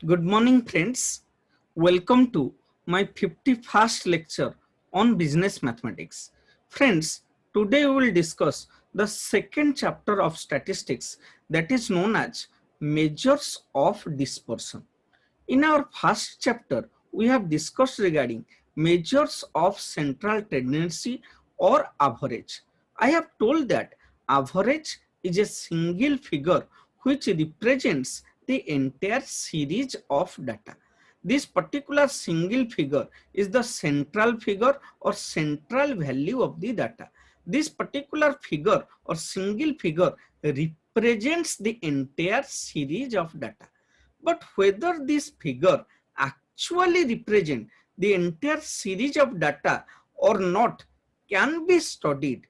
Good morning, friends. Welcome to my 51st lecture on business mathematics. Friends, today we will discuss the second chapter of statistics that is known as measures of dispersion. In our first chapter, we have discussed regarding measures of central tendency or average. I have told that average is a single figure which represents the entire series of data. This particular single figure is the central figure or central value of the data. This particular figure or single figure represents the entire series of data. But whether this figure actually represent the entire series of data or not can be studied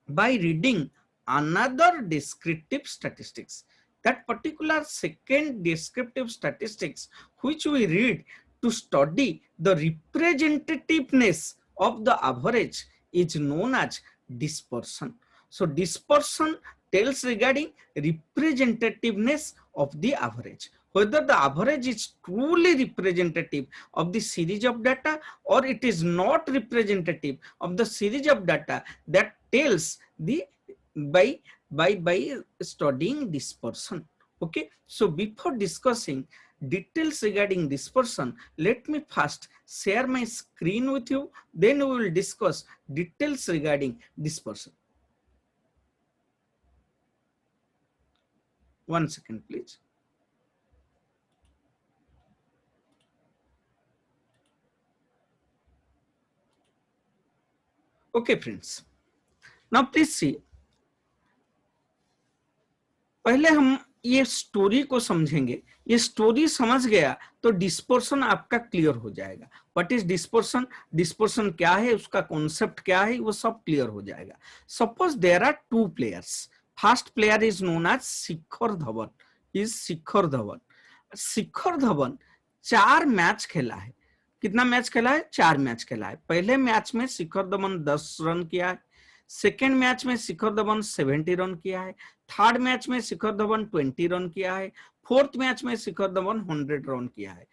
by reading another descriptive statistics. That particular second descriptive statistics which we read to study the representativeness of the average is known as dispersion. So dispersion tells regarding representativeness of the average, whether the average is truly representative of the series of data or it is not representative of the series of data. That tells the by studying dispersion. Okay, so before discussing details regarding dispersion, let me first share my screen with you, then we will discuss details regarding dispersion. One second please. Okay friends, now please see, पहले हम ये story को समझेंगे। ये story समझ गया तो dispersion आपका क्लियर हो जाएगा। व्हाट इज डिस्पर्सन, डिस्पर्सन क्या है, उसका कॉन्सेप्ट क्या है, वो सब क्लियर हो जाएगा। Suppose there are two players, first player is known as Shikhar Dhawan, is Shikhar Dhawan. Shikhar Dhawan 4 match खेला है। कितना मैच खेला है? 4 मैच खेला है। पहले मैच में शिखर धवन 10 रन किया है, सेकेंड मैच में शिखर धवन 70 रन किया है, थर्ड मैच में शिखर धवन 20 रन किया है, फोर्थ मैच में शिखर धवन 100 रन किया है।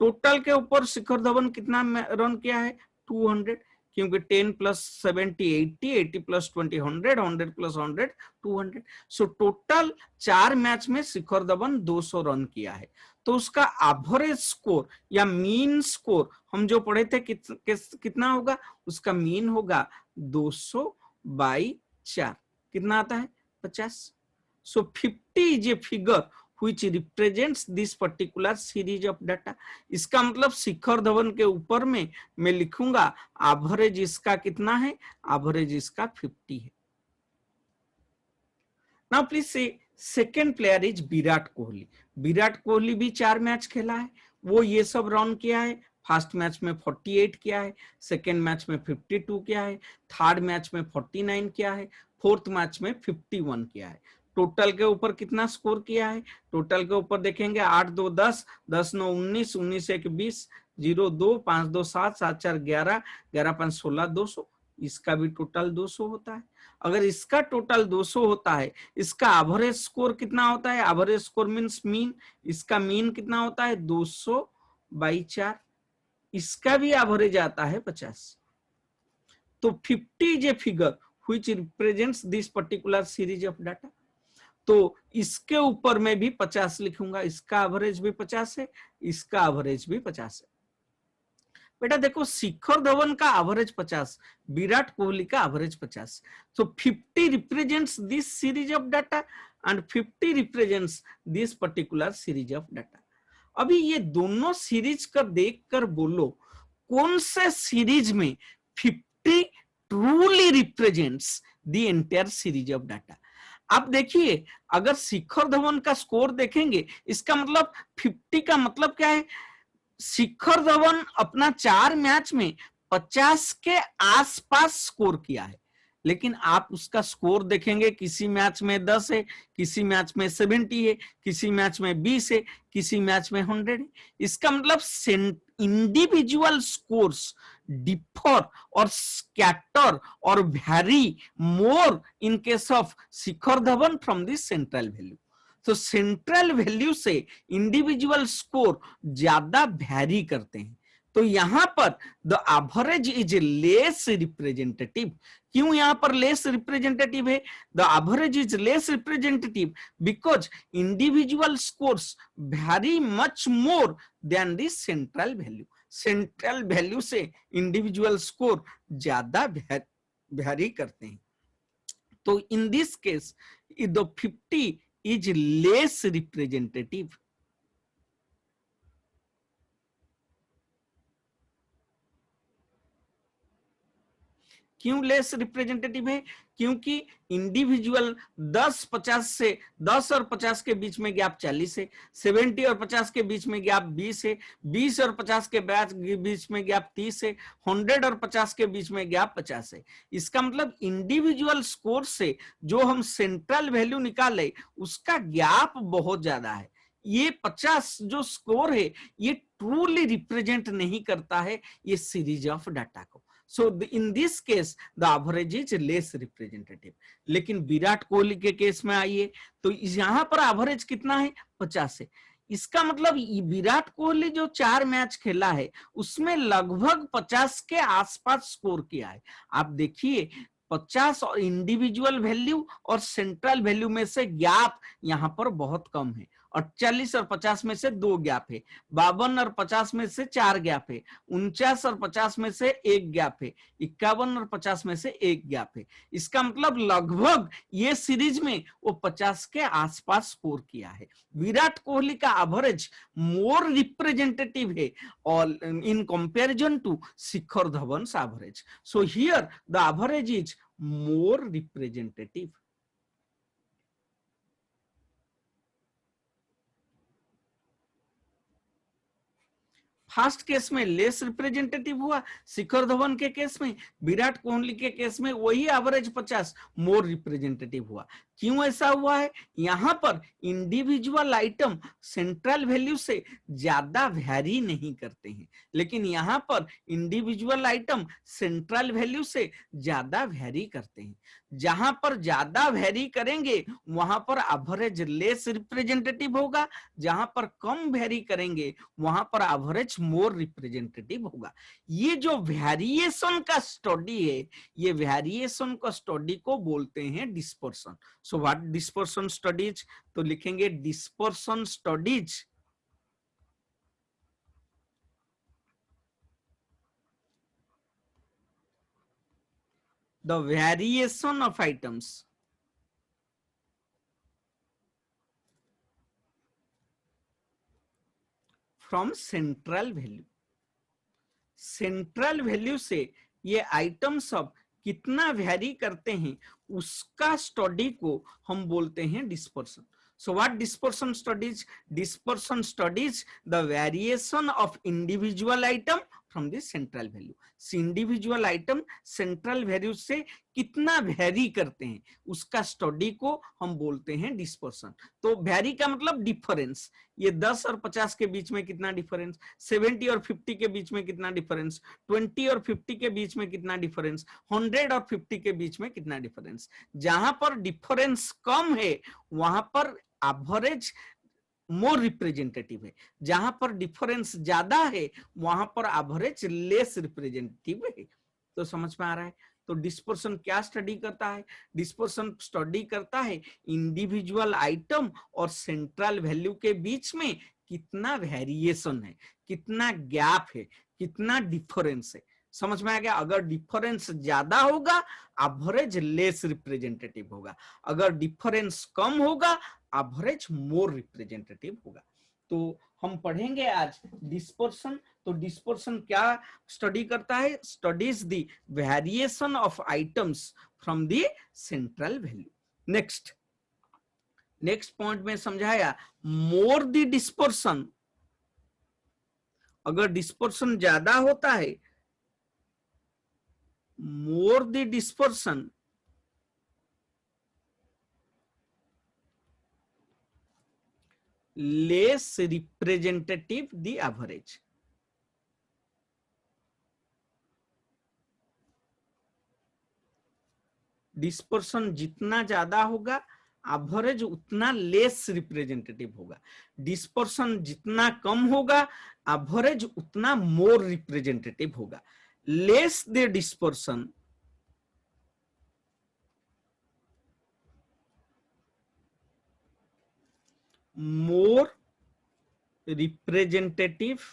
टोटल के ऊपर शिखर धवन कितना रन किया है? 200, क्योंकि 10 plus 70 80, 80 plus 20 100, 100 plus 100 200। So total 4 match में शिखर धवन 200 रन किया है। तो उसका एवरेज स्कोर या मीन स्कोर हम जो पढ़े थे कितना होगा? उसका मीन होगा 200/4। कितना आता है? 50। So 50 is a figure which represents this particular series of data. इसका मतलब शिखर धवन के ऊपर में मैं लिखूंगा एवरेज इसका कितना है? एवरेज इसका 50 है। नाउ प्लीज से second player is Virat Kohli. Virat Kohli भी 4 मैच खेला है, वो ये सब रन किया है। फर्स्ट मैच में 48 किया है, सेकेंड मैच में 52 किया है, थर्ड मैच में 49 किया है, फोर्थ मैच में 51 किया है। टोटल के ऊपर कितना स्कोर किया है? टोटल के ऊपर देखेंगे 8 2 10, 10 9 19, 19 1 20, 0 2 5 2 7, 7 4 11, 11 5 16, 200। इसका भी टोटल 200 होता है। अगर इसका टोटल 200 होता है, इसका एवरेज स्कोर कितना होता है? Average score means mean. इसका मीन कितना होता है? 200/4। इसका भी एवरेज आता है 50। तो 50 is a figure which represents this particular series of data. तो इसके ऊपर में भी 50 लिखूंगा। इसका एवरेज भी 50 है, इसका एवरेज भी 50 है। बेटा देखो, शिखर धवन का एवरेज 50, विराट कोहली का average 50। So 50 represents this series of data and 50 represents this particular series of data. अभी ये दोनों सीरीज का देखकर बोलो कौन से सीरीज में 50 truly represents the entire series of data. आप देखिए, अगर शिखर धवन का स्कोर देखेंगे, इसका मतलब 50 का मतलब क्या है? शिखर धवन अपना 4 मैच में 50 के आसपास स्कोर किया है। लेकिन आप उसका स्कोर देखेंगे, किसी मैच में 10 है, किसी मैच में 70 है, किसी मैच में 20 है, किसी मैच में 100 है। इसका मतलब इंडिविजुअल स्कोर्स डिफर और स्कैटर और vary more in case of Shikhar Dhawan from this central value. तो सेंट्रल वैल्यू से इंडिविजुअल स्कोर ज्यादा वैरी करते हैं। तो यहां पर the average is less representative. क्यों यहां पर लेस रिप्रेजेंटेटिव है? The average is less representative because individual scores vary much more than the central value. Central value से इंडिविजुअल स्कोर ज्यादा वेरी करते हैं। तो इन this case the 50 is less representative। क्यों लेस रिप्रेजेंटेटिव है? क्योंकि इंडिविजुअल 10 और 50 के बीच में गैप 40 है, 70 और 50 के बीच में गैप 20 है, 20 और 50 के बीच में गैप 30 है, 100 और 50 के बीच में गैप 50 है। इसका मतलब इंडिविजुअल स्कोर से जो हम सेंट्रल वैल्यू निकाले उसका गैप बहुत ज्यादा है। ये 50 जो स्कोर है ये ट्रूली रिप्रेजेंट नहीं करता है ये सीरीज ऑफ डाटा को। So in this case the average is less representative। लेकिन विराट कोहली के केस में आइए तो यहां पर एवरेज कितना है? 50 है। इसका मतलब विराट कोहली जो 4 मैच खेला है उसमें लगभग 50 के आसपास स्कोर किया है। आप देखिए 50 और इंडिविजुअल वैल्यू और सेंट्रल वैल्यू में से गैप यहां पर बहुत कम है। 48 और 50 में से 2 गैप है, 52 और 50 में से 4 गैप है, 49 और 50 में से 1 गैप है, 51 और 50 में से 1 गैप है। इसका मतलब लगभग ये सीरीज में वो 50 के आसपास स्कोर किया है। विराट कोहली का एवरेज मोर रिप्रेजेंटेटिव है और in comparison to Shikhar Dhawan average. So here the average is more representative. First case में लेस रिप्रेजेंटेटिव हुआ, शिखर धवन के केस में, विराट कोहली के केस में वही एवरेज 50 मोर रिप्रेजेंटेटिव हुआ। क्यों ऐसा हुआ है? यहां पर इंडिविजुअल आइटम सेंट्रल वैल्यू से ज्यादा वैरी नहीं करते हैं, लेकिन यहां पर इंडिविजुअल आइटम सेंट्रल वैल्यू से ज्यादा वैरी करते हैं। जहां पर ज्यादा वैरी करेंगे वहां पर एवरेज लेस रिप्रेजेंटेटिव होगा, जहां पर कम वैरी करेंगे वहां पर एवरेज मोर रिप्रेजेंटेटिव होगा। ये जो वेरिएशन का स्टडी है ये वेरिएशन का स्टडी को बोलते हैं dispersion. So what dispersion studies? तो लिखेंगे dispersion studies the variation of items from central value. Central value से ये आइटम सब कितना वैरी करते हैं उसका स्टडी को हम बोलते हैं dispersion. So what dispersion studies? Dispersion studies the variation of individual item from the central value। Individual item central value से कितना वैरी करते हैं उसका स्टडी को हम बोलते हैं डिस्पर्सन। तो वैरी का मतलब डिफरेंस, ये 10 और 50 के बीच में कितना डिफरेंस, 70 और 50 के बीच में कितना डिफरेंस, 20 और 50 के बीच में कितना डिफरेंस, 100 और 50 के बीच में कितना डिफरेंस। जहां पर डिफरेंस कम है वहां पर एवरेज मोर रिप्रेजेंटेटिव है, जहां पर डिफरेंस ज्यादा है वहां पर एवरेज लेस रिप्रेजेंटेटिव है। तो समझ में आ रहा है? तो डिस्पर्सन क्या स्टडी करता है? डिस्पर्सन स्टडी करता है इंडिविजुअल आइटम और सेंट्रल वैल्यू के बीच में कितना वेरिएशन है, कितना गैप है, कितना डिफरेंस है। समझ में आ गया? अगर डिफरेंस ज्यादा होगा एवरेज लेस रिप्रेजेंटेटिव होगा, अगर डिफरेंस कम होगा एवरेज मोर रिप्रेजेंटेटिव होगा। तो हम पढ़ेंगे आज डिस्पर्सन। तो डिस्पर्सन क्या स्टडी करता है? Studies the variation of items from the central value. Next point में समझाया मोर द डिस्पर्सन, अगर डिस्पर्सन ज्यादा होता है, मोर the dispersion less representative the average। Dispersion जितना ज्यादा होगा एवरेज उतना लेस रिप्रेजेंटेटिव होगा। डिस्पर्सन जितना कम होगा, एवरेज उतना मोर रिप्रेजेंटेटिव होगा। Less the dispersion, more representative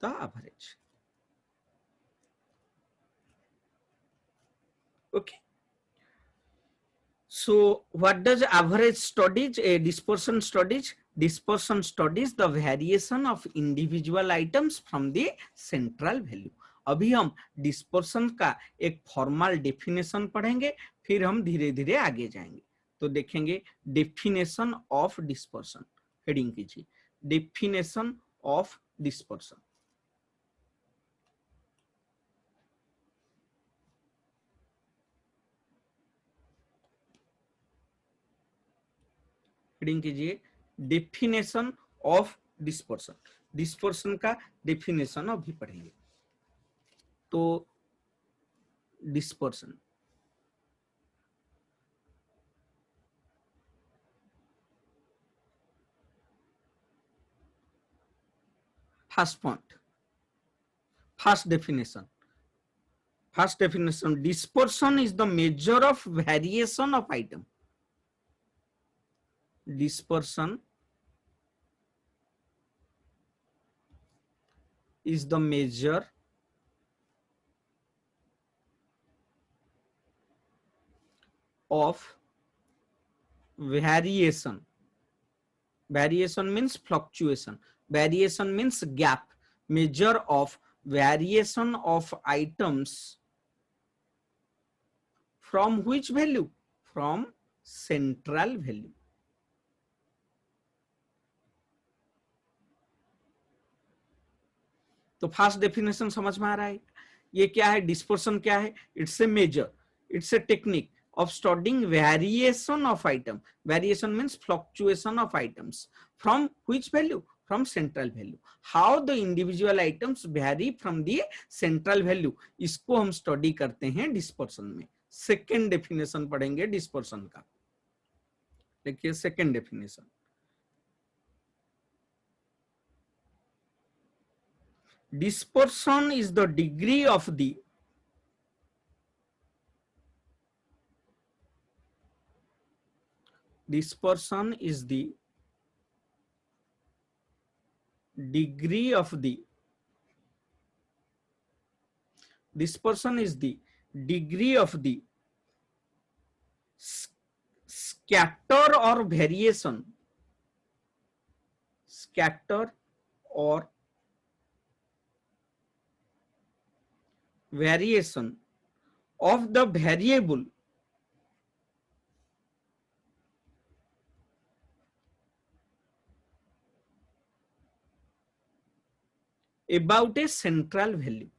the average. Okay, so what does average studies? A dispersion studies, dispersion studies the variation of individual items from the central value. अभी हम dispersion का एक formal definition पढ़ेंगे, फिर हम धीरे धीरे आगे जाएंगे। तो देखेंगे डेफिनेशन ऑफ डिस्पर्सन, हेडिंग कीजिए डेफिनेशन ऑफ डिस्पर्सन। हेडिंग कीजिए डेफिनेशन ऑफ डिस्पर्सन। डिस्पर्सन का डेफिनेशन अभी पढ़ेंगे। तो dispersion, first point, first definition, dispersion is the measure of variation of item. Dispersion is the measure of variation. Variation means fluctuation, variation means gap, measure of variation of items from which value? From central value. तो first definition समझ में आ रहा है? ये क्या है? Dispersion क्या है? It's a measure, it's a technique of studying variation of item. Variation means fluctuation of items. From which value? From central value. How the individual items vary from the central value. इसको हम study करते हैं dispersion में। Second definition पढ़ेंगे dispersion का। देखिए second definition, dispersion is the degree of the dispersion is the degree of the dispersion is the degree of the scatter or variation, scatter or variation of the variable about a central value.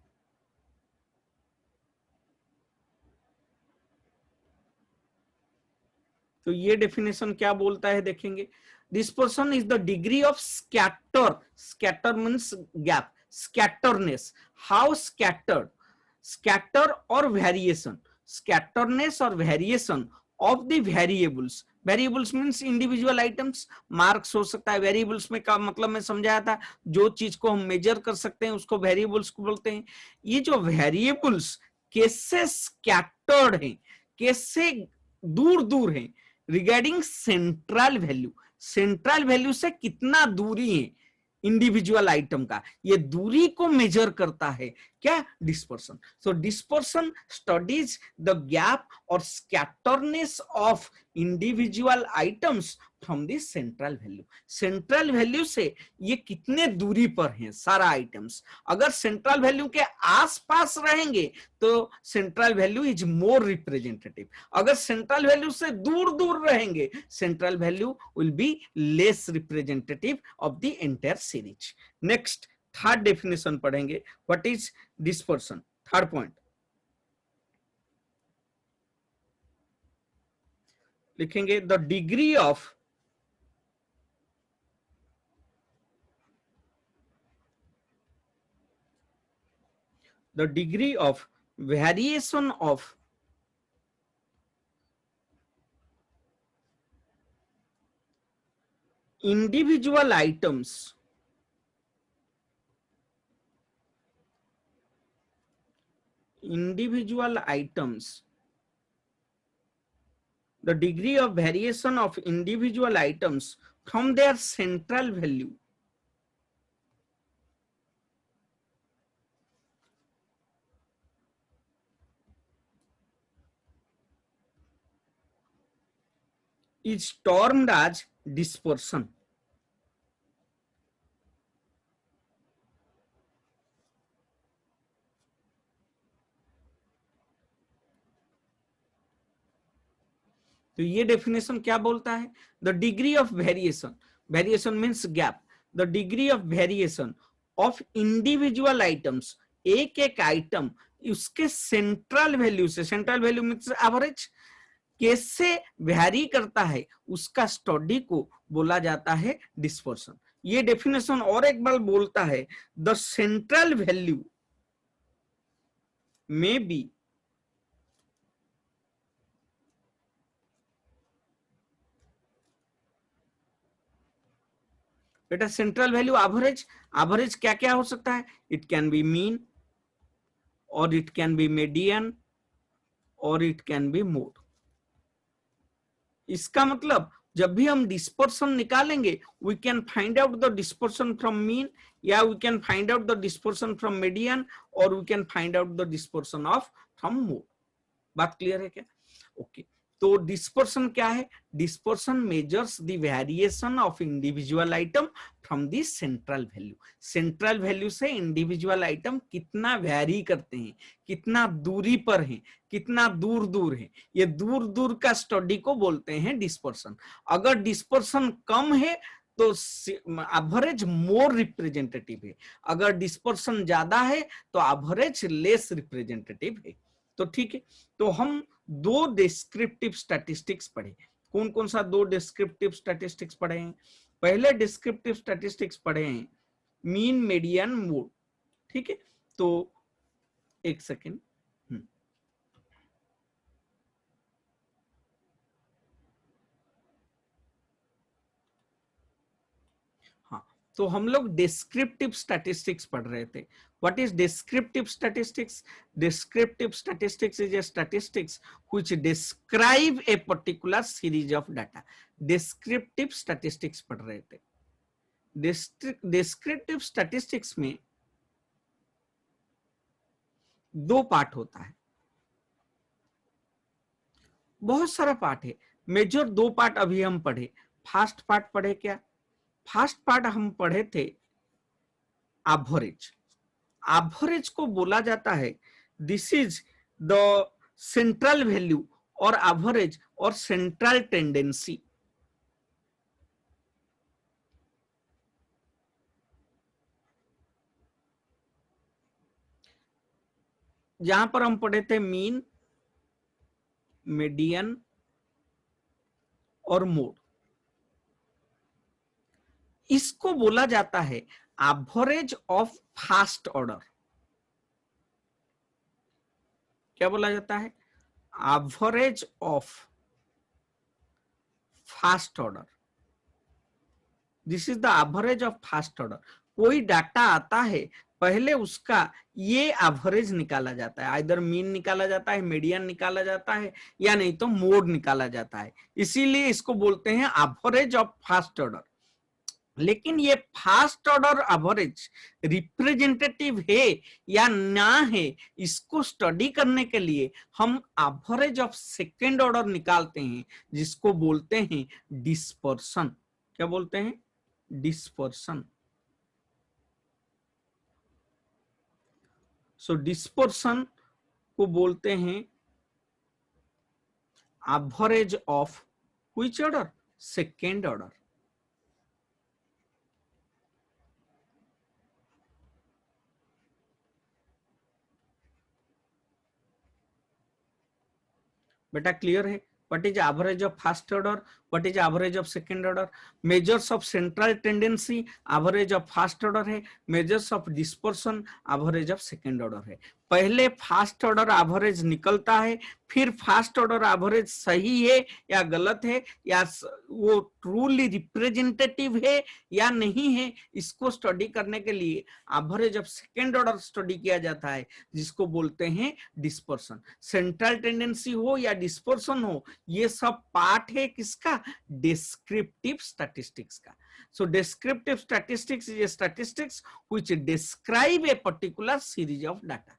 तो ये definition क्या बोलता है देखेंगे। Dispersion is the degree of scatter, scatter means gap, scatterness, how scattered, scatter और variation, scatterness और variation of the variables. Variables means individual items, marks हो सकता है। वेरिएबल्स में का मतलब मैं समझाया था, जो चीज को हम मेजर कर सकते हैं उसको वेरिएबल्स को बोलते हैं। ये जो वेरिएबल्स कैसे स्कैटर्ड हैं, कैसे दूर दूर हैं, regarding central value, central value से कितना दूरी है इंडिविजुअल आइटम का, ये दूरी को मेजर करता है क्या? Dispersion. So dispersion studies the gap और scatterness of individual items from the central value. Central value से ये कितने दूरी पर हैं सारा आइटम्स। अगर सेंट्रल वैल्यू के आसपास रहेंगे तो central value is more representative, अगर सेंट्रल वैल्यू से दूर दूर रहेंगे central value will be less representative of the entire series. Next third definition पढ़ेंगे, what is dispersion. Third point लिखेंगे the degree of variation of individual items the degree of variation of individual items from their central value is termed as dispersion. तो ये definition क्या बोलता है? The degree of variation, variation means gap, the degree of variation of individual items, एक एक item उसके central value से, central value means average, कैसे वैरी करता है उसका स्टडी को बोला जाता है डिस्पर्सन। ये डेफिनेशन और एक बार बोलता है द सेंट्रल वैल्यू में बी बेटा सेंट्रल वैल्यू एवरेज, एवरेज क्या क्या हो सकता है? इट कैन बी मीन और इट कैन बी मीडियन और इट कैन बी मोड। इसका मतलब जब भी हम डिस्पर्सन निकालेंगे we can find out the dispersion from mean, या we can find out the dispersion from median, और we can find out the dispersion of from mode. बात क्लियर है क्या? ओके तो डिस्पर्सन क्या है? Dispersion measures the variation of individual item from the central value. Central value से individual item कितना very करते हैं, कितना दूरी पर हैं, कितना दूर दूर है, ये दूर दूर का स्टडी को बोलते हैं डिस्पर्सन। अगर डिस्पर्सन कम है तो एवरेज मोर रिप्रेजेंटेटिव है, अगर डिस्पर्सन ज्यादा है तो एवरेज लेस रिप्रेजेंटेटिव है। तो ठीक है, तो हम दो डिस्क्रिप्टिव स्टैटिस्टिक्स पढ़े। कौन कौन सा दो डिस्क्रिप्टिव स्टैटिस्टिक्स पढ़े हैं? पहले डिस्क्रिप्टिव स्टैटिस्टिक्स पढ़े हैं मीन, मीडियन, मोड। ठीक है, तो एक सेकेंड, हाँ तो हम लोग डिस्क्रिप्टिव स्टैटिस्टिक्स पढ़ रहे थे। What is descriptive statistics? Descriptive statistics is a statistics which describe a particular series of data. Descriptive statistics पढ़ रहे थे। Descriptive statistics में दो पार्ट होता है, बहुत सारा पार्ट है, मेजर दो पार्ट अभी हम पढ़े। फर्स्ट पार्ट पढ़े क्या? फर्स्ट पार्ट हम पढ़े थे एवरेज। एवरेज को बोला जाता है this is the central value और एवरेज और सेंट्रल टेंडेंसी। जहां पर हम पढ़े थे मीन, मीडियन और मोड, इसको बोला जाता है एवरेज ऑफ फर्स्ट ऑर्डर। क्या बोला जाता है? Average of first order. This is the average of first order. कोई डाटा आता है, पहले उसका ये एवरेज निकाला जाता है, आइदर मीन निकाला जाता है, मीडियन निकाला जाता है, या नहीं तो मोड निकाला जाता है। इसीलिए इसको बोलते हैं एवरेज ऑफ फर्स्ट ऑर्डर। लेकिन ये फर्स्ट ऑर्डर एवरेज रिप्रेजेंटेटिव है या ना है, इसको स्टडी करने के लिए हम एवरेज ऑफ सेकेंड ऑर्डर निकालते हैं, जिसको बोलते हैं डिस्पर्सन। क्या बोलते हैं? डिस्पर्सन। सो डिस्पर्सन को बोलते हैं average of which order? Second order. बेटा क्लियर है? What is average of first order? What is average of second order? Measures of central tendency average of first order है, measures of dispersion average of second order है। पहले fast order average निकलता है, फिर fast order average सही है या गलत है, या वो ट्रूली रिप्रेजेंटेटिव है या नहीं है, इसको स्टडी करने के लिए average of second order study किया जाता है, जिसको बोलते हैं डिस्पर्सन। सेंट्रल टेंडेंसी हो या डिस्पर्सन हो, ये सब पार्ट है किसका? डिस्क्रिप्टिव स्टैटिस्टिक्स का। So descriptive statistics is a statistics which describe a particular series of data.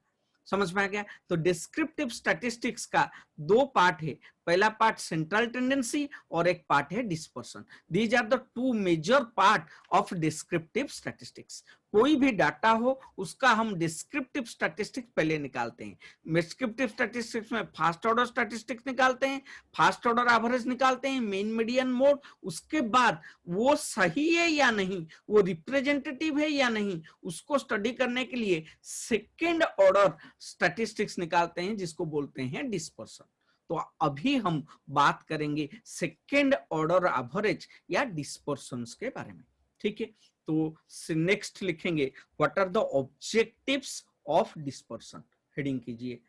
समझ में आ गया? तो डिस्क्रिप्टिव स्टैटिस्टिक्स का दो पार्ट है, पहला पार्ट सेंट्रल टेंडेंसी और एक पार्ट है dispersion. These are the two major part of descriptive statistics. कोई भी डाटा हो उसका हम डिस्क्रिप्टिव स्टैटिस्टिक्स पहले निकालते हैं। डिस्क्रिप्टिव स्टैटिस्टिक्स में फास्ट ऑर्डर स्टैटिस्टिक्स निकालते हैं, फास्ट ऑर्डर एवरेज निकालते हैं, मीन मीडियन मोड, उसके बाद वो सही है या नहीं, वो रिप्रेजेंटेटिव है या नहीं, उसको स्टडी करने के लिए सेकेंड ऑर्डर स्टैटिस्टिक्स निकालते हैं, जिसको बोलते हैं डिस्पर्सन। तो अभी हम बात करेंगे सेकेंड ऑर्डर एवरेज या डिस्पर्सन्स के बारे में, ठीक है? तो नेक्स्ट लिखेंगे what are the objectives of dispersion. Heading कीजिए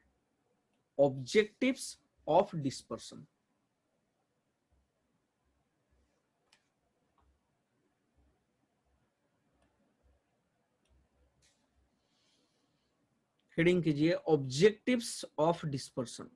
ऑब्जेक्टिव्स ऑफ डिस्पर्सन। हेडिंग कीजिए ऑब्जेक्टिव्स ऑफ डिस्पर्सन।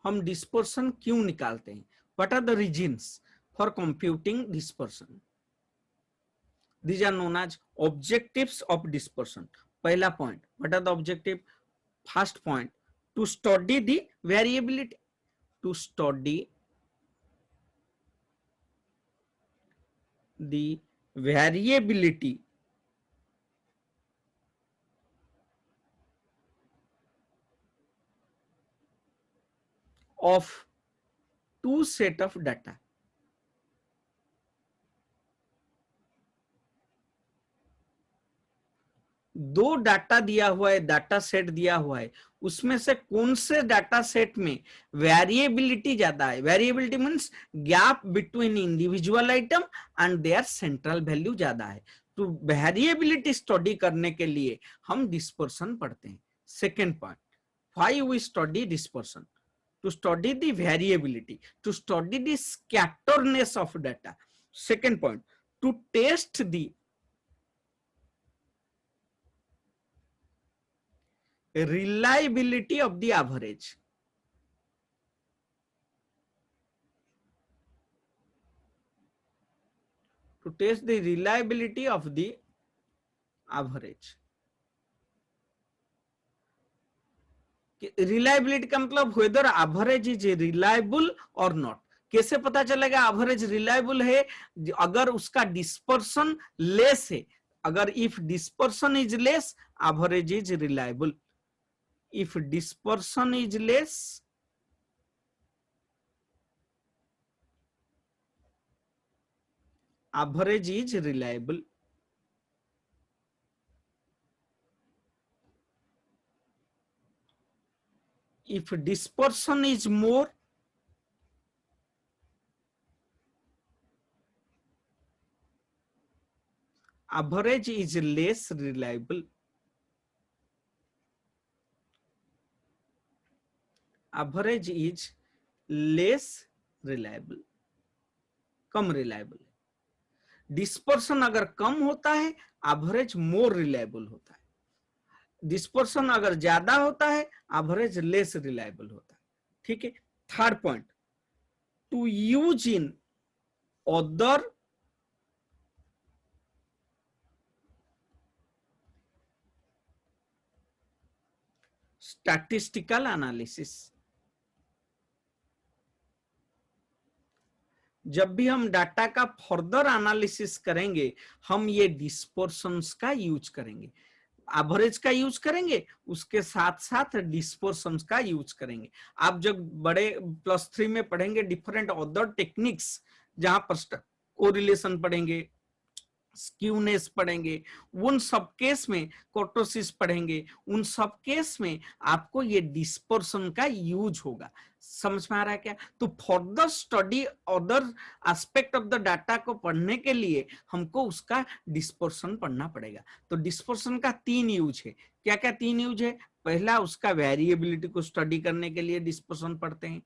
हम डिस्पर्सन क्यों निकालते हैं? What are the reasons for computing dispersion? These are known as objectives of dispersion. पहला पॉइंट, what are the objective? First point, to study the variability, to study the variability of two set of data। दो data दिया हुआ है, data set दिया हुआ है, उसमें से कौन से डाटा सेट में वेरिएबिलिटी ज्यादा है? Variability means gap between individual item and their central value ज्यादा है। तो वेरिएबिलिटी स्टडी करने के लिए हम डिस्पर्सन पढ़ते हैं। Second point, why we study dispersion? To study the variability, to study the scatterness of data. Second point, to test the reliability of the average. To test the reliability of the average. Reliability का मतलब weather average is reliable और not. कैसे पता चलेगा average reliable है? अगर उसका dispersion less है, अगर if dispersion is less average is reliable, if dispersion is less average is reliable. If dispersion is more, average is less reliable। Average is less reliable, come reliable. Dispersion अगर कम होता है, average more reliable होता है। Dispersion अगर ज्यादा होता है, average less reliable होता है, ठीक है? Third point, to use in other statistical analysis. जब भी हम डाटा का फर्दर एनालिसिस करेंगे, हम ये डिस्पर्सन्स का यूज करेंगे, एवरेज का यूज करेंगे, उसके साथ साथ डिस्पर्सन्स का यूज करेंगे। आप जब बड़े +3 में पढ़ेंगे डिफरेंट अदर टेक्निक्स, जहां पर कोरिलेशन पढ़ेंगे, स्क्यूनेस पढ़ेंगे, उन सब केस में कोर्टोसिस पढ़ेंगे, उन सब केस में आपको ये डिस्पर्सन का यूज होगा। समझ में आ रहा है क्या? तो further study other aspect of the data को पढ़ने के लिए हमको उसका डिस्पर्सन पढ़ना पड़ेगा। तो डिस्पर्सन का 3 यूज है। क्या क्या 3 यूज है? पहला, उसका वेरिएबिलिटी को स्टडी करने के लिए डिस्पर्सन पढ़ते हैं।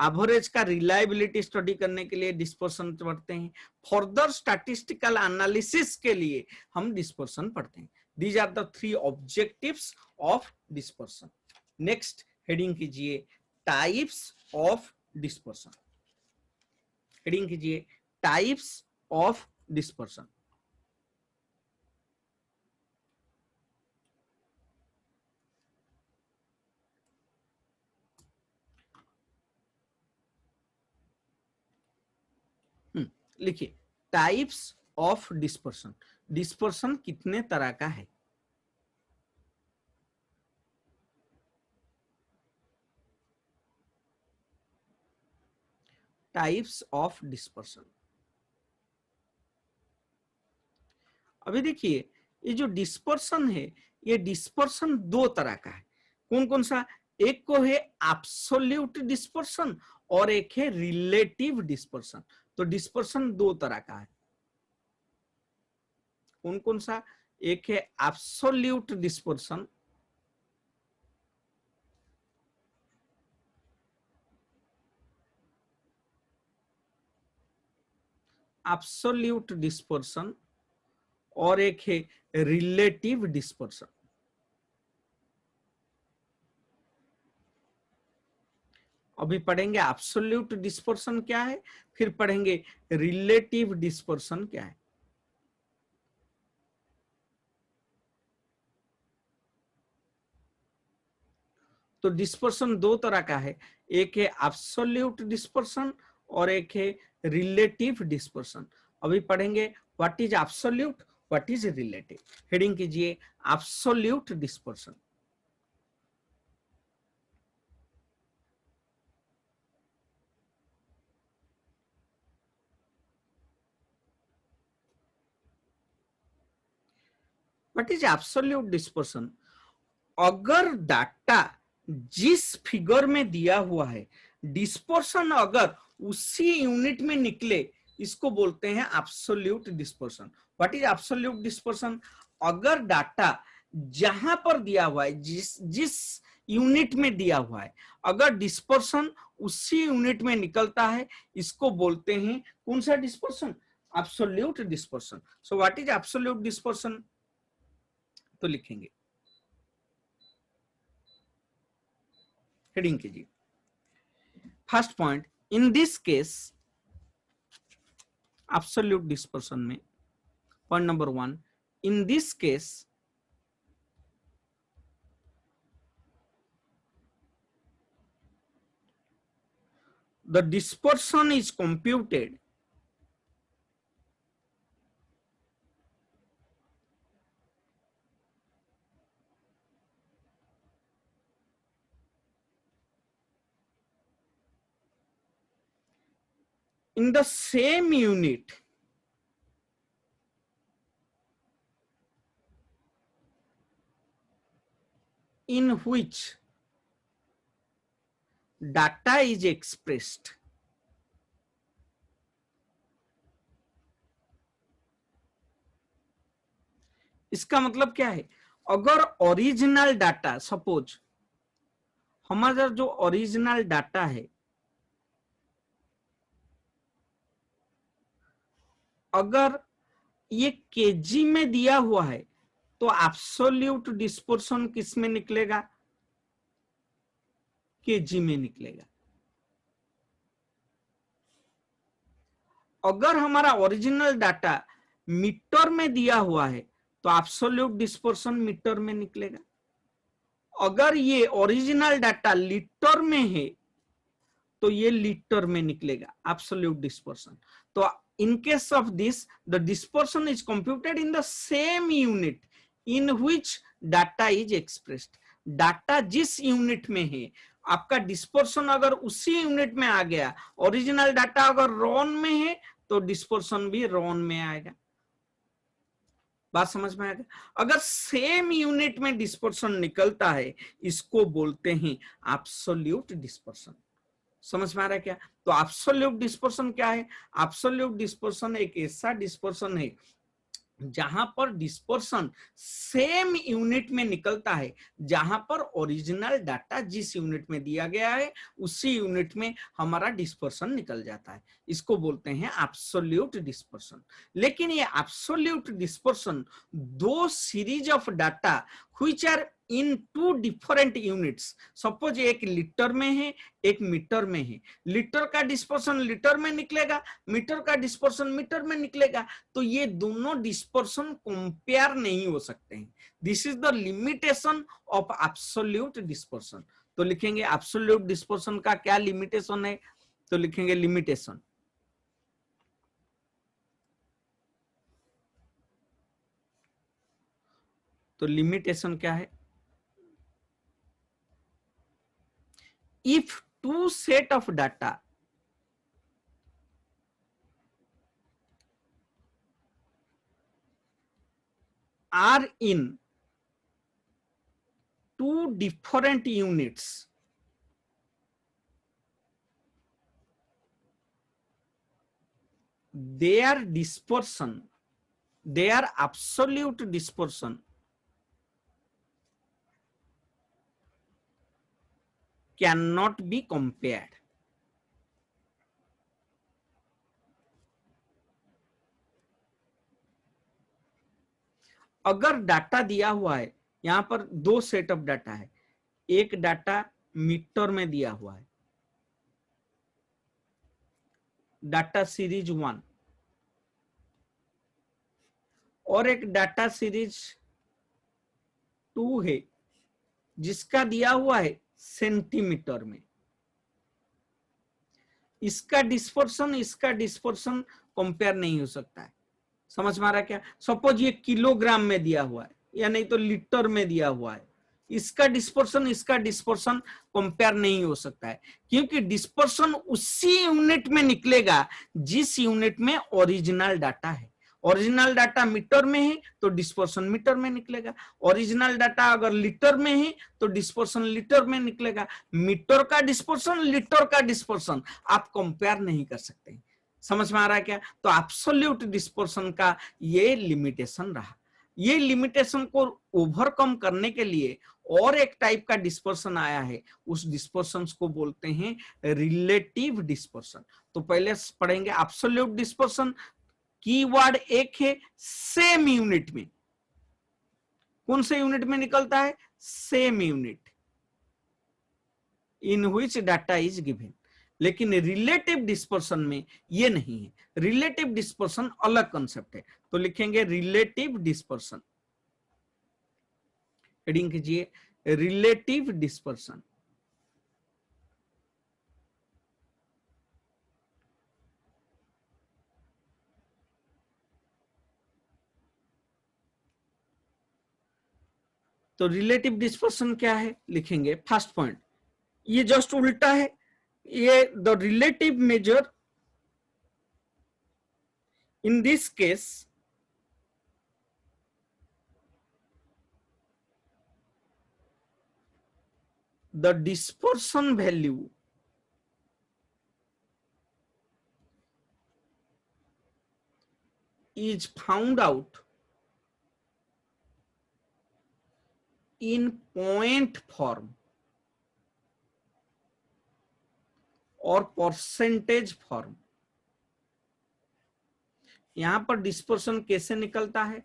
एवरेज का रिलायबिलिटी स्टडी करने के लिए डिस्पर्सन पढ़ते हैं। फर्दर स्टैटिस्टिकल एनालिसिस के लिए हम डिस्पर्सन पढ़ते हैं। These are the 3 objectives of dispersion. Next heading कीजिए टाइप्स ऑफ डिस्पर्सन। हेडिंग कीजिए टाइप्स ऑफ डिस्पर्सन। लिखिए टाइप्स ऑफ डिस्पर्सन। डिस्पर्सन कितने तरह का है? Types of dispersion. अभी देखिए ये जो डिस्पर्सन है, ये डिस्पर्सन 2 तरह का है। कौन कौन सा? एक को है एब्सोल्यूट डिस्पर्सन और एक है रिलेटिव डिस्पर्सन। तो डिस्पर्सन 2 तरह का है। कौन कौन सा? एक है एब्सोल्यूट डिस्पर्सन, एब्सोल्यूट डिस्पर्सन, और एक है रिलेटिव डिस्पर्सन। अभी पढ़ेंगे एब्सोल्यूट डिस्पर्सन क्या है, फिर पढ़ेंगे रिलेटिव डिस्पर्सन क्या है। तो डिस्पर्सन 2 तरह का है, एक है एब्सोल्यूट डिस्पर्सन और एक है रिलेटिव डिस्पर्सन। अभी पढ़ेंगे what is absolute, what is relative. Heading कीजिए absolute dispersion. What is absolute dispersion? अगर डाटा जिस फिगर में दिया हुआ है, डिस्पर्सन अगर उसी यूनिट में निकले, इसको बोलते हैं absolute dispersion. What is absolute dispersion? अगर डाटा जहां पर दिया हुआ है, जिस जिस यूनिट में दिया हुआ है, अगर डिस्पर्सन उसी यूनिट में निकलता है, इसको बोलते हैं कौन सा dispersion? Absolute dispersion. So what is absolute dispersion? तो लिखेंगे, हेडिंग कीजिए first point, in this case absolute dispersion में point number 1, in this case the dispersion is computed in the same unit in which data is expressed। इसका मतलब क्या है? अगर original data, suppose हमारा जो ओरिजिनल डाटा है, अगर ये केजी में दिया हुआ है, तो एब्सोल्यूट डिस्पर्सन किस में निकलेगा? केजी में निकलेगा। अगर हमारा ओरिजिनल डाटा मीटर में दिया हुआ है, तो एब्सोल्यूट डिस्पर्सन मीटर में निकलेगा। अगर ये ओरिजिनल डाटा लीटर में है, तो ये लीटर में निकलेगा एब्सोल्यूट डिस्पर्सन। तो इन case of this the dispersion is computed in the same unit in which data is expressed. Data जिस यूनिट में है, आपका डिस्पर्सन अगर उसी यूनिट में आ गया, ओरिजिनल डाटा अगर रॉन में है, तो डिस्पर्सन भी रॉन में आएगा। बात समझ में आ गया? अगर सेम यूनिट में डिस्पर्सन निकलता है, इसको बोलते हैं एब्सोल्यूट डिस्पर्सन। समझ में आ रहा है क्या? तो एब्सोल्यूट डिस्पर्सन क्या है? एब्सोल्यूट डिस्पर्सन एक ऐसा डिस्पर्सन है जहां पर डिस्पर्सन सेम यूनिट में निकलता है, जहां पर ओरिजिनल डाटा जिस यूनिट में दिया गया है उसी यूनिट में हमारा डिस्पर्सन निकल जाता है, इसको बोलते हैं एब्सोल्यूट डिस्पर्सन। लेकिन ये एब्सोल्यूट डिस्पर्सन दो series of data which are in two different units, suppose एक लीटर में है एक मीटर में है, लीटर का डिस्पर्सन लीटर में निकलेगा, मीटर का डिस्पर्सन मीटर में निकलेगा, तो ये दोनों डिस्पर्सन कंपेयर नहीं हो सकते हैं। This is the limitation of absolute dispersion. तो लिखेंगे एब्सोल्यूट डिस्पर्सन का क्या लिमिटेशन है? तो लिखेंगे लिमिटेशन, तो लिमिटेशन क्या है? If two set of data are in two different units, their dispersion, their absolute dispersion cannot be compared. अगर डाटा दिया हुआ है, यहां पर दो सेट ऑफ डाटा है, एक डाटा मीटर में दिया हुआ है, डाटा सीरीज 1, और एक डाटा सीरीज 2 है जिसका दिया हुआ है सेंटीमीटर में। इसका डिस्पर्सन कंपेयर नहीं हो सकता है। समझ में आ रहा है क्या? सपोज ये किलोग्राम में दिया हुआ है या नहीं तो लीटर में दिया हुआ है, इसका डिस्पर्सन कंपेयर नहीं हो सकता है, क्योंकि डिस्पर्सन उसी यूनिट में निकलेगा जिस यूनिट में ओरिजिनल डाटा है। ओरिजिनल डाटा मीटर में है तो डिस्पर्सन मीटर में निकलेगा, ओरिजिनल डाटा अगर लीटर में है तो डिस्पर्सन लीटर में निकलेगा। मीटर का डिस्पर्सन लीटर का डिस्पर्सन आप कंपेयर नहीं कर सकते। समझ में आ रहा है क्या? तो एब्सोल्यूट डिस्पर्सन का ये लिमिटेशन रहा। ये लिमिटेशन को ओवरकम करने के लिए और एक टाइप का डिस्पर्सन आया है, उस डिस्पर्सन को बोलते हैं रिलेटिव डिस्पर्सन। तो पहले पढ़ेंगे एब्सोल्यूट डिस्पर्सन। कीवर्ड एक है सेम यूनिट में, कौन से यूनिट में निकलता है? Same unit in which data is given. लेकिन रिलेटिव डिस्पर्सन में ये नहीं है, रिलेटिव डिस्पर्सन अलग कंसेप्ट है। तो लिखेंगे रिलेटिव डिस्पर्सन, हेडिंग कीजिए रिलेटिव डिस्पर्सन। तो रिलेटिव डिस्पर्सन क्या है? लिखेंगे फर्स्ट पॉइंट, ये जस्ट उल्टा है, ये the relative major in this case the dispersion value is found out in point form और परसेंटेज फॉर्म। यहां पर डिस्पर्सन कैसे निकलता है?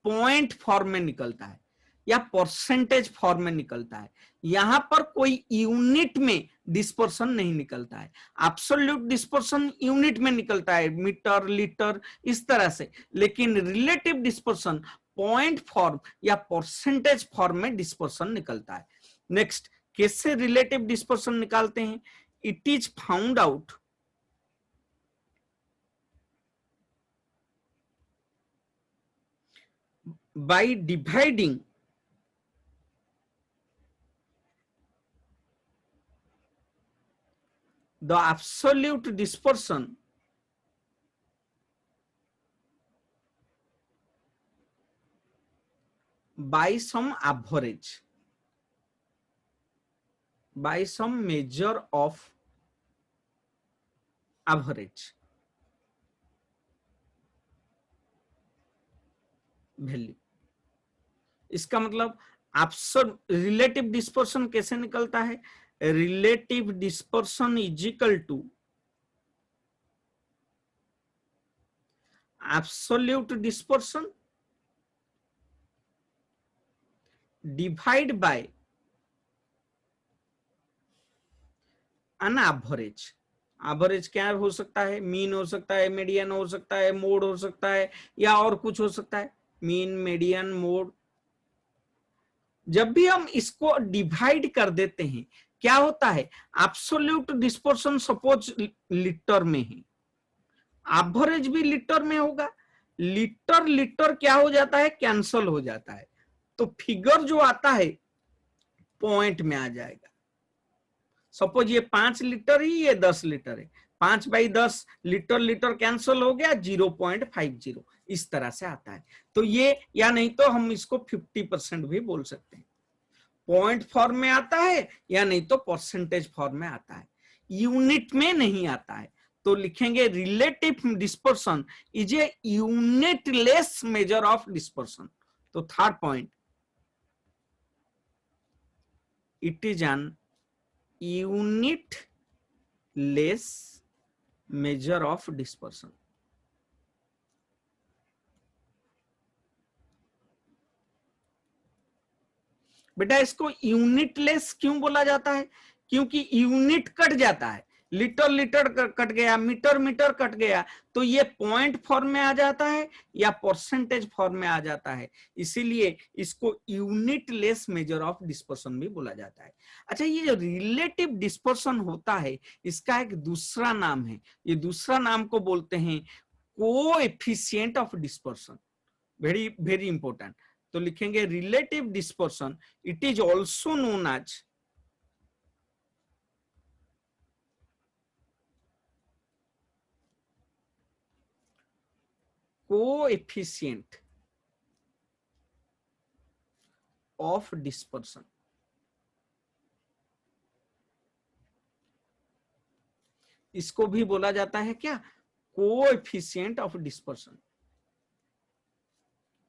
पॉइंट फॉर्म में निकलता है या परसेंटेज फॉर्म में निकलता है। यहां पर कोई यूनिट में डिस्पर्सन नहीं निकलता है। एब्सोल्यूट डिस्पर्सन यूनिट में निकलता है, मीटर लीटर इस तरह से, लेकिन रिलेटिव डिस्पर्सन पॉइंट फॉर्म या परसेंटेज फॉर्म में डिस्पर्सन निकलता है। नेक्स्ट, कैसे रिलेटिव डिस्पर्सन निकालते हैं? It is found out by dividing the absolute dispersion by some average, by some measure of average value. इसका मतलब रिलेटिव डिस्पर्सन कैसे निकलता है? Relative dispersion is equal to absolute dispersion divide by an average. Average क्या हो सकता है? Mean हो सकता है, मीडियन हो सकता है, मोड हो सकता है, या और कुछ हो सकता है। Mean, median, mode. जब भी हम इसको डिवाइड कर देते हैं क्या होता है? एब्सोल्यूट डिस्पर्सन सपोज लीटर में है, एवरेज भी लीटर में होगा। लीटर लीटर क्या हो जाता है? कैंसल हो जाता है। तो फिगर जो आता है पॉइंट में आ जाएगा। सपोज ये 5 लीटर ही, ये 10 लीटर है, 5/10 लीटर लीटर कैंसल हो गया, 0.50 इस तरह से आता है। तो ये, या नहीं तो हम इसको 50% भी बोल सकते हैं। पॉइंट फॉर्म में आता है या नहीं तो परसेंटेज फॉर्म में आता है, यूनिट में नहीं आता है। तो लिखेंगे relative dispersion is a unitless measure of dispersion. तो third point, it is an unitless measure of dispersion. बेटा इसको यूनिटलेस क्यों बोला जाता है? क्योंकि यूनिट कट जाता है, लीटर लीटर कट गया, मीटर मीटर कट गया, तो ये पॉइंट फॉर्म में आ जाता है या परसेंटेज फॉर्म में आ जाता है। इसीलिए इसको यूनिटलेस मेजर ऑफ डिस्पर्सन भी बोला जाता है। अच्छा, ये जो रिलेटिव डिस्पर्सन होता है इसका एक दूसरा नाम है, ये दूसरा नाम को बोलते हैं coefficient of dispersion. Very very important. तो लिखेंगे relative dispersion, it is also known as coefficient of dispersion. इसको भी बोला जाता है क्या? Coefficient of dispersion.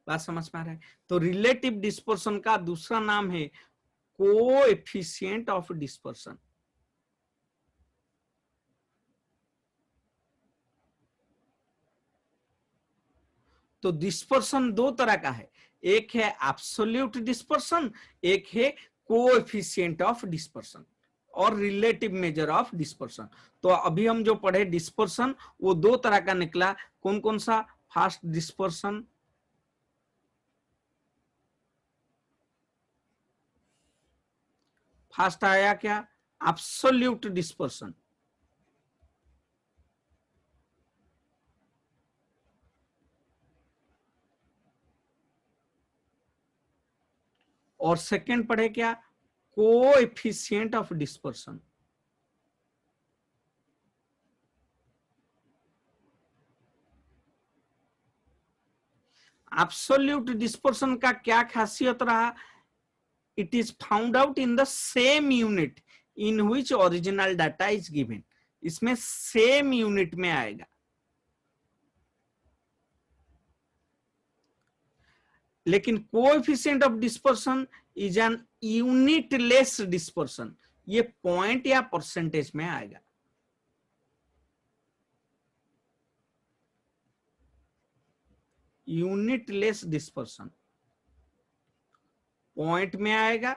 बात समझ में आ रहा है? तो रिलेटिव डिस्पर्सन का दूसरा नाम है कोएफिशिएंट ऑफ डिस्पर्सन। तो डिस्पर्सन दो तरह का है, एक है एब्सोल्यूट डिस्पर्सन, एक है कोएफिशिएंट ऑफ डिस्पर्सन और रिलेटिव मेजर ऑफ डिस्पर्सन। तो अभी हम जो पढ़े डिस्पर्सन वो दो तरह का निकला। कौन कौन सा? फास्ट डिस्पर्सन, फास्ट आया क्या? Absolute dispersion. और सेकंड पढ़े क्या? Coefficient of dispersion. Absolute dispersion का क्या खासियत रहा? It is found out in the same unit in which original data is given. इसमें सेम यूनिट में आएगा। लेकिन coefficient of dispersion is an unitless dispersion, ये पॉइंट या परसेंटेज में आएगा। यूनिटलेस डिस्पर्सन पॉइंट में आएगा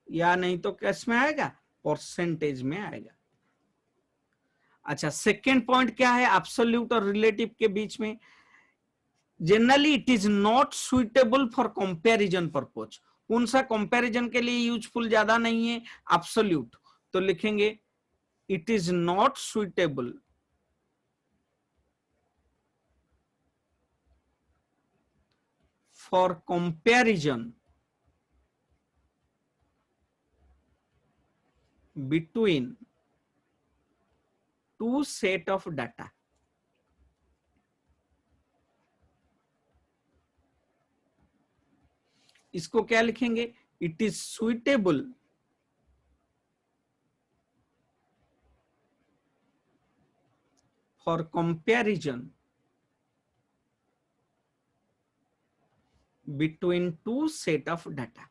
या नहीं तो कैश में आएगा? परसेंटेज में आएगा। अच्छा, सेकेंड पॉइंट क्या है एब्सोल्यूट और रिलेटिव के बीच में? Generally it is not suitable for comparison purpose. कौन सा कंपैरिजन के लिए यूजफुल ज्यादा नहीं है? एब्सोल्यूट। तो लिखेंगे it is not suitable for comparison between two set of data। इसको क्या लिखेंगे, it is suitable for comparison between two set of data.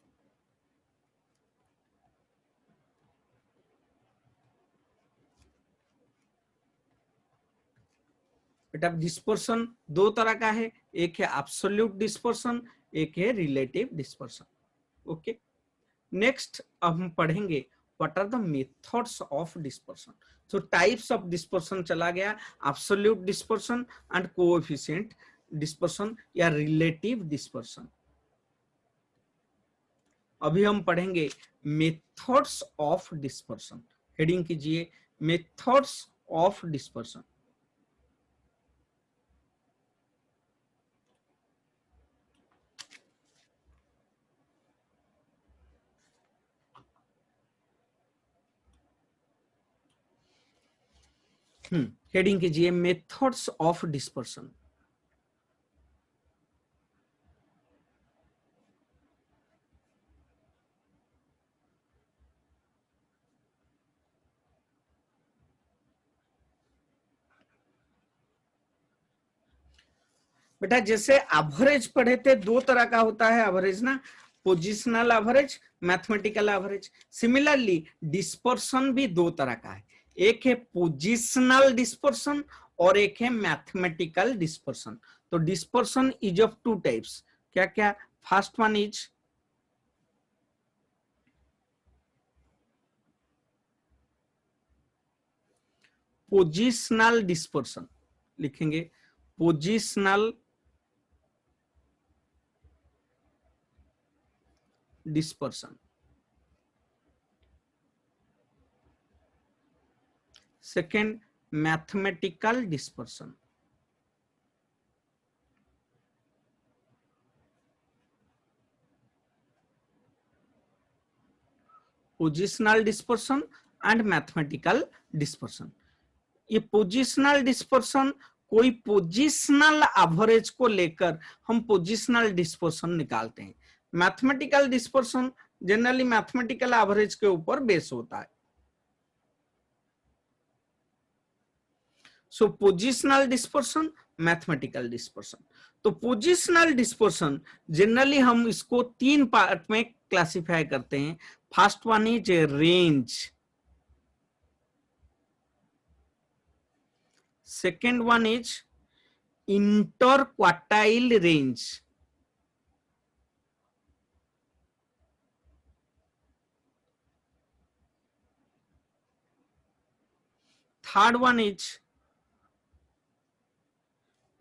बेटा डिस्पर्सन दो तरह का है, एक है एब्सोल्यूट डिस्पर्सन, एक है रिलेटिव डिस्पर्सन। ओके, नेक्स्ट अब हम पढ़ेंगे what are the methods of dispersion. So types of dispersion चला गया, absolute dispersion and coefficient dispersion या रिलेटिव डिस्पर्सन। अभी हम पढ़ेंगे मेथड्स ऑफ डिस्पर्सन। हेडिंग कीजिए मेथड्स ऑफ डिस्पर्सन। हेडिंग कीजिए मेथड्स ऑफ डिस्पर्सन। बेटा जैसे एवरेज पढ़े थे, दो तरह का होता है एवरेज ना, positional average, mathematical average. Similarly dispersion भी दो तरह का है, एक है पोजिशनल डिस्पर्सन और एक है मैथमेटिकल डिस्पर्सन। तो dispersion is of two types, क्या क्या, first one is positional dispersion, लिखेंगे positional dispersion. Second mathematical dispersion. Positional dispersion and mathematical dispersion. ये पोजिशनल डिस्पर्सन कोई पोजिशनल एवरेज को लेकर हम पोजिशनल डिस्पर्सन निकालते हैं। Mathematical dispersion generally mathematical average के ऊपर बेस होता है। So positional dispersion, mathematical dispersion. तो पोजिशनल डिस्पर्सन जनरली हम इसको तीन पार्ट में क्लासिफाई करते हैं। First one is range, second one is interquartile range, third one is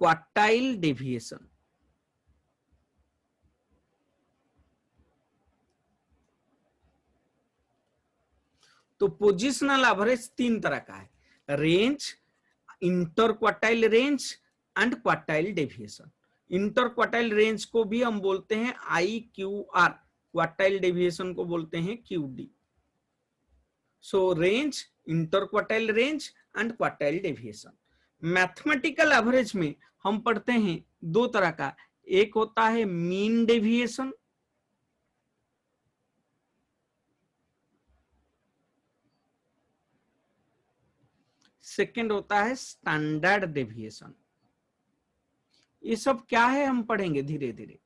quartile deviation। तो पोजिशनल एवरेज तीन तरह का है, range, interquartile range and quartile deviation. Interquartile range को भी हम बोलते हैं IQR, क्वार्टाइल डेविएशन को बोलते हैं QD। So range, interquartile range and quartile deviation. Mathematical average में हम पढ़ते हैं दो तरह का, एक होता है मीन डेविएशन, सेकेंड होता है स्टैंडर्ड डेविएशन। ये सब क्या है हम पढ़ेंगे धीरे धीरे।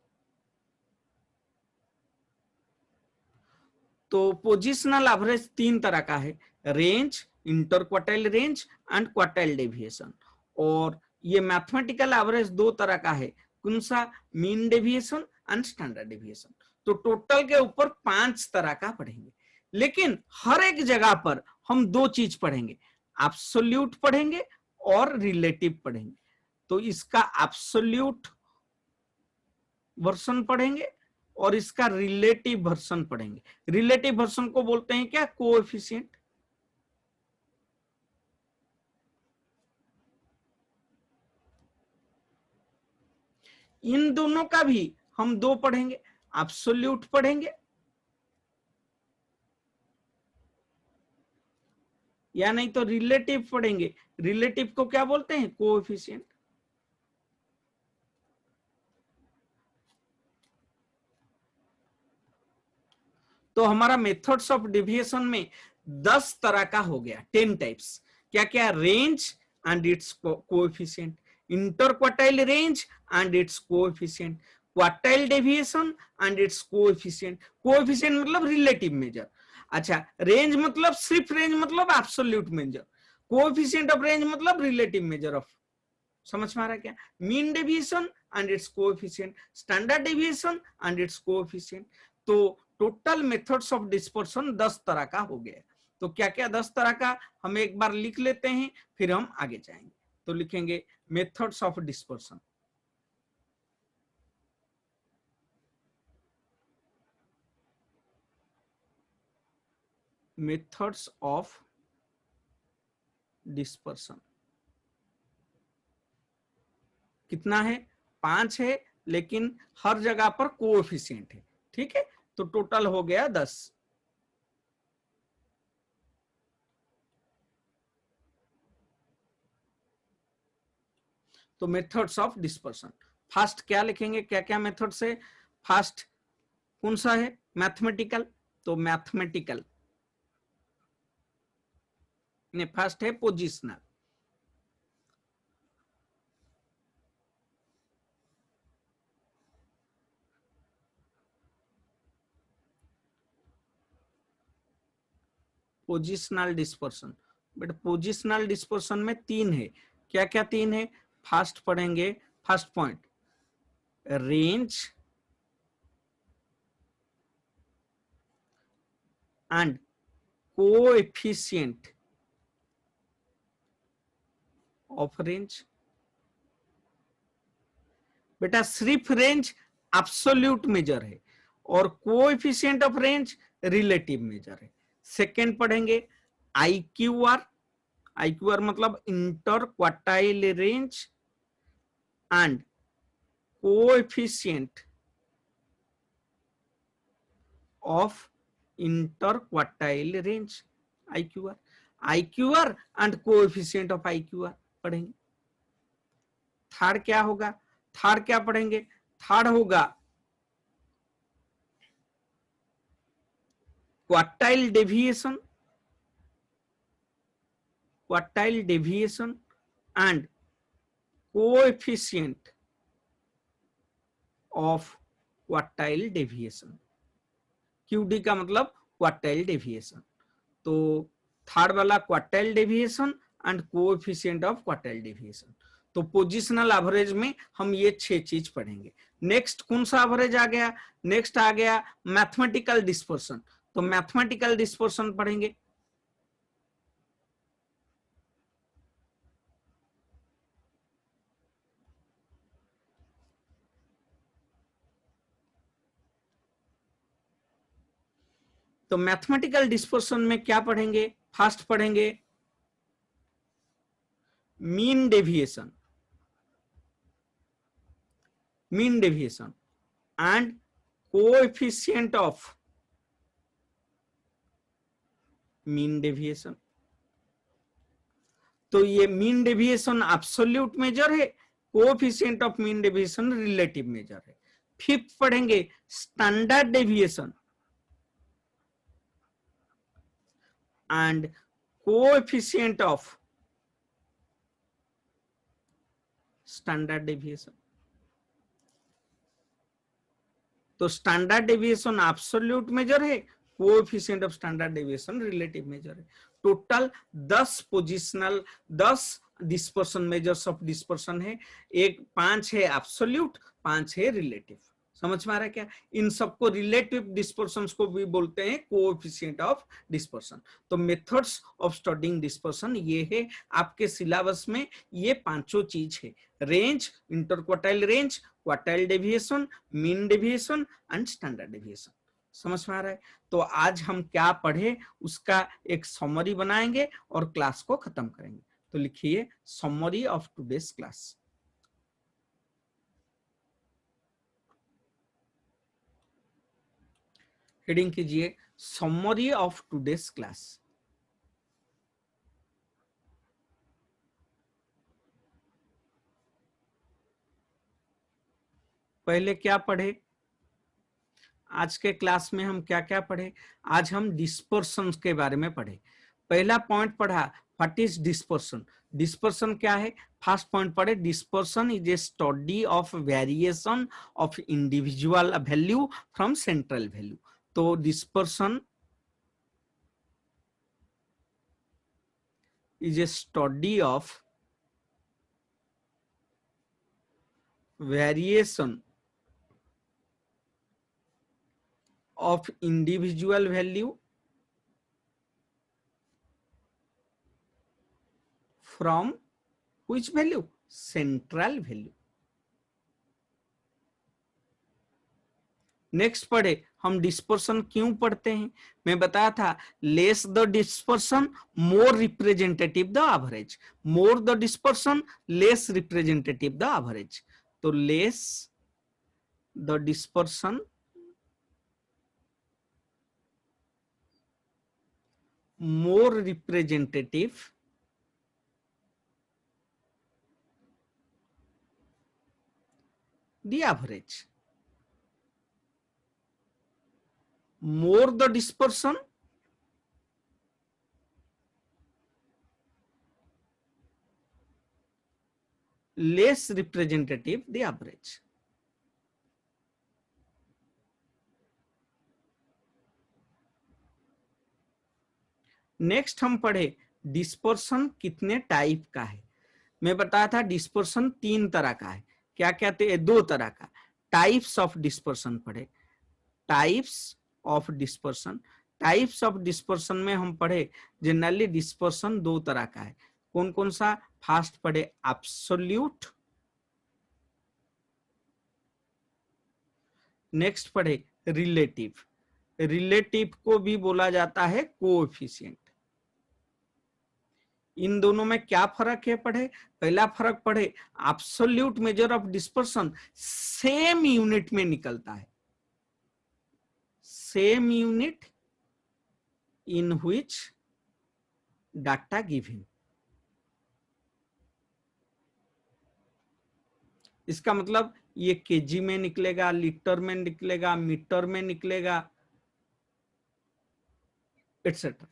तो पोजिशनल एवरेज तीन तरह का है, range, interquartile range and quartile deviation. और ये मैथमेटिकल एवरेज दो तरह का है, कौन सा, mean deviation and standard deviation. तो टोटल के ऊपर 5 तरह का पढ़ेंगे, लेकिन हर एक जगह पर हम दो चीज पढ़ेंगे, एब्सोल्यूट पढ़ेंगे और रिलेटिव पढ़ेंगे। तो इसका एब्सोल्यूट वर्जन पढ़ेंगे और इसका रिलेटिव वर्जन पढ़ेंगे। रिलेटिव वर्जन को बोलते हैं क्या, कोएफिशिएंट। इन दोनों का भी हम दो पढ़ेंगे, एब्सोल्यूट पढ़ेंगे या नहीं तो रिलेटिव पढ़ेंगे। रिलेटिव को क्या बोलते हैं, कोएफिशिएंट। तो हमारा मेथड्स ऑफ डेविएशन में 10 तरह का हो गया, 10 टाइप्स। क्या क्या? Range and it's coefficient, inter quartile range and it's coefficient, quartile deviation and it's coefficient. Coefficient मतलब रिलेटिव मेजर। अच्छा, रेंज मतलब सिर्फ रेंज मतलब absolute major, coefficient of range मतलब रिलेटिव मेजर ऑफ। समझ में आ रहा है क्या? Mean deviation and it's coefficient, standard deviation and it's coefficient. तो टोटल मेथड्स ऑफ डिस्पर्सन 10 तरह का हो गया। तो क्या क्या 10 तरह का हम एक बार लिख लेते हैं, फिर हम आगे जाएंगे। तो लिखेंगे methods of dispersion. Methods of dispersion कितना है? 5 है, लेकिन हर जगह पर कोएफिशिएंट है। ठीक है, तो टोटल हो गया 10। तो मेथड्स ऑफ डिस्पर्सन, फर्स्ट क्या लिखेंगे? क्या क्या मेथड्स है? फर्स्ट कौन सा है? मैथमेटिकल। तो मैथमेटिकल ने फर्स्ट है positional. Positional dispersion. But positional dispersion में 3 है। क्या क्या 3 है? फर्स्ट पढ़ेंगे, first point range and coefficient of range. बेटा सिर्फ रेंज एब्सोल्यूट मेजर है और coefficient of range relative measure है। सेकंड पढ़ेंगे आईक्यूआर। आईक्यूआर मतलब interquartile range and coefficient of interquartile range. IQR, IQR and coefficient of IQR पढ़ेंगे। Third क्या होगा? थर्ड क्या पढ़ेंगे? थर्ड होगा quartile deviation, quartile deviation and coefficient of quartile deviation. QD का मतलब क्वार्टाइल डेविएशन। तो थर्ड वाला quartile deviation and coefficient of quartile deviation. तो पोजिशनल एवरेज में हम ये 6 चीज पढ़ेंगे। नेक्स्ट कौन सा एवरेज आ गया? नेक्स्ट आ गया मैथमेटिकल डिस्पर्सन। तो मैथमेटिकल डिस्पर्सन पढ़ेंगे। तो मैथमेटिकल डिस्पर्सन में क्या पढ़ेंगे? फर्स्ट पढ़ेंगे mean deviation, mean deviation and coefficient of mean deviation. तो ये मीन डेविएशन एब्सोल्यूट मेजर है, coefficient of mean deviation relative measure है। फिफ्थ पढ़ेंगे standard deviation and coefficient of standard deviation. तो स्टैंडर्ड डेविएशन एब्सोल्यूट मेजर है, coefficient of standard deviation relative measure है। Total 10 positional, 10 dispersion measures of dispersion है। 5 है absolute, 5 है relative. समझ में आ रहा है क्या? इन सबको रिलेटिव डिस्पर्सन को भी बोलते हैं कोएफिशिएंट ऑफ डिस्पर्सन। तो मेथड्स ऑफ स्टडिंग डिस्पर्सन ये है आपके सिलेबस में। ये पांचों चीज है, range, interquartile range, quartile deviation, mean deviation and standard deviation. समझ में आ रहा है? तो आज हम क्या पढ़े उसका एक समरी बनाएंगे और क्लास को खत्म करेंगे। तो लिखिए summary of today's class. Heading कीजिए समरी ऑफ टुडेस क्लास। पहले क्या पढ़े? आज के क्लास में हम क्या क्या पढ़े? आज हम डिस्पर्सन के बारे में पढ़े। पहला पॉइंट पढ़ा, व्हाट इज डिस्पर्सन। डिस्पर्सन क्या है? फर्स्ट पॉइंट पढ़े, dispersion is A study of variation of individual value from central value. तो dispersion is a study of variation of individual value from which value? Central value. Next पढ़े, हम dispersion क्यों पढ़ते हैं? मैं बताया था, less the dispersion more representative the average, more the dispersion less representative the average. तो less the dispersion more representative the average, more the dispersion less representative the average। Next हम पढ़े डिस्पर्सन कितने टाइप का है। मैं बताया था dispersion 3 तरह का है। क्या कहते हैं? 2 तरह का। टाइप्स ऑफ डिस्पर्सन पढ़े, types of dispersion. Types of dispersion में हम पढ़े जनरली डिस्पर्सन 2 तरह का है। कौन कौन सा? फर्स्ट पढ़े एब्सोल्यूट, नेक्स्ट पढ़े रिलेटिव। रिलेटिव को भी बोला जाता है कोएफिशिएंट। इन दोनों में क्या फर्क है पढ़े? पहला फर्क पढ़े, absolute major of dispersion same unit में निकलता है, same unit in which data given. इसका मतलब ये केजी में निकलेगा, लीटर में निकलेगा, मीटर में निकलेगा, एटसेट्रा।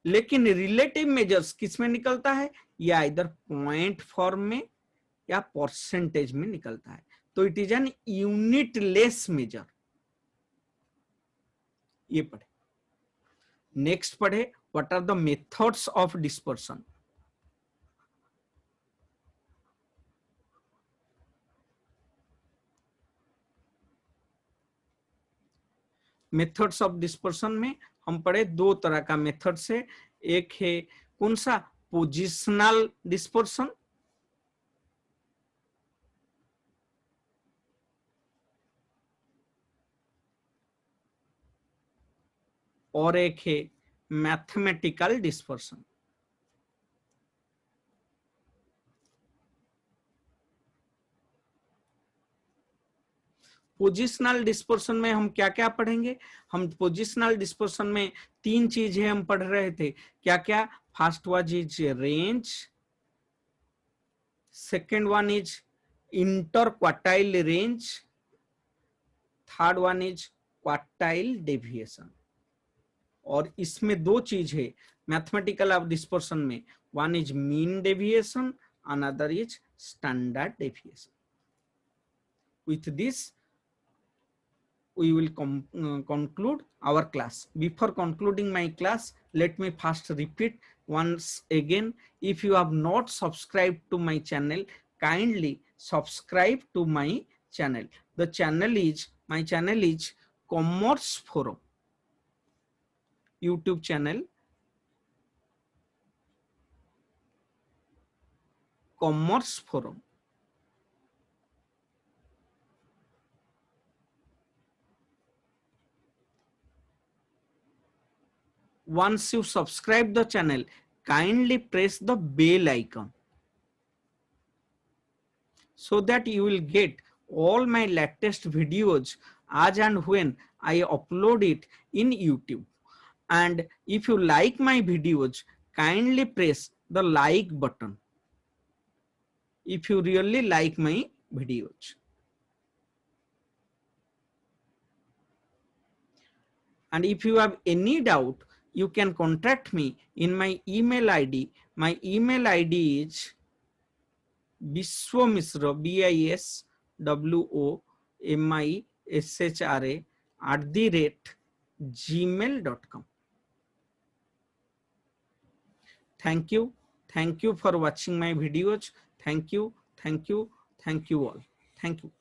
लेकिन रिलेटिव मेजर्स किस में निकलता है? या इधर पॉइंट फॉर्म में या परसेंटेज में निकलता है। तो it is an unit less measure. ये पढ़े। नेक्स्ट पढ़े, what are the methods of dispersion. Methods of dispersion में हम पढ़े 2 तरह का मेथड से। एक है कौन सा? पोजिशनल डिस्पर्सन, और एक है मैथमेटिकल डिस्पर्सन। पोजिशनल डिस्पर्सन में हम क्या क्या पढ़ेंगे? हम पोजिशनल डिस्पर्सन में 3 चीजें हम पढ़ रहे थे। क्या क्या? First one is range, second one is inter quartile range, third one is quartile deviation. और इसमें 2 चीज है मैथमेटिकल ऑफ डिस्पर्सन में, one is mean deviation, another is standard deviation. With this we will conclude our class. Before concluding my class, let me first repeat once again, if you have not subscribed to my channel, kindly subscribe to my channel. My channel is Commerce Forum YouTube channel, Commerce Forum. Once you subscribe the channel, kindly press the bell icon so that you will get all my latest videos as and when I upload it in YouTube. And if you like my videos, kindly press the like button if you really like my videos. And if you have any doubt, you can contact me in my email ID. My email ID is Biswamishra, BISWOMISHRA @gmail.com. Thank you. Thank you for watching my videos. Thank you. Thank you. Thank you all. Thank you.